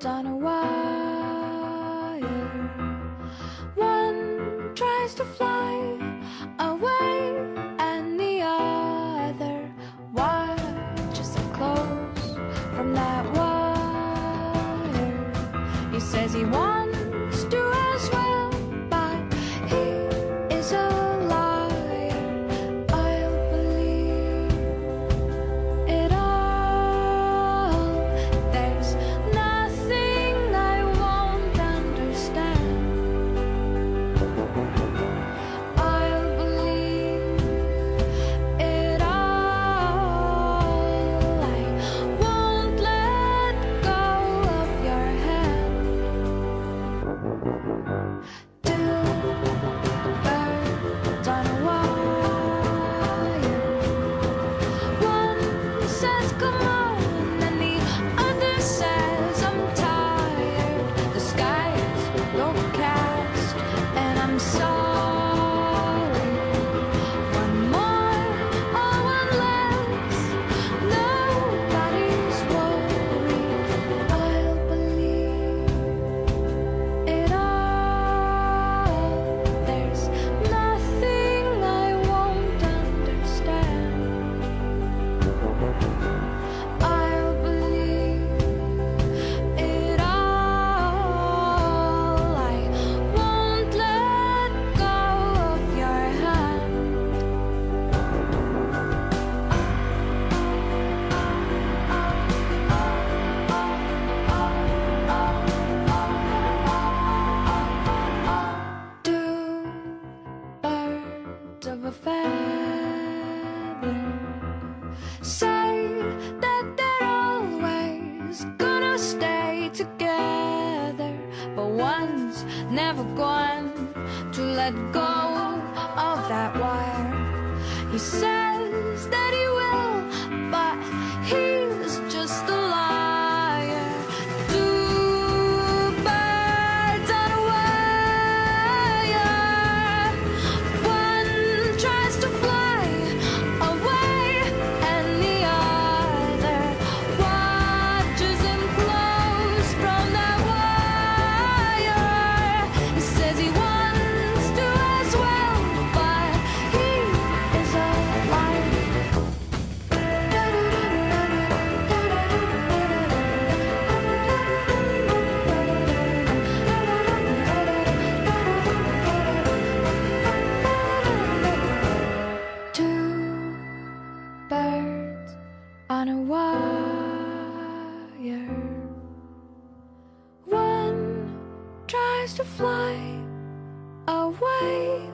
birds on a wire. One tries to fly away, and the other watches them close from that wire. He says he wants to as well, but he is a liar. I'll believe it all. There's nothing I won't understand. I'll believe it all. I won't let go of your hand. Two birds on a wire. One says come on, and the other says I'm tired. The sky's overcast, and I'm sorry. One more or one less, nobody's worried. I'll believe it all. There's nothing I won't understand. I'll believe it all. I won't let go of your hand. Two birds of a feather say that they're always gonna stay together, but one's never going to let go of that wire. He says that he will, but he's just a liar. Two birds on a wire. One tries to fly away, and the other watches him close from that wire. He says he wants to as well, but he is a liar. Two birds on a wire. One tries to fly away,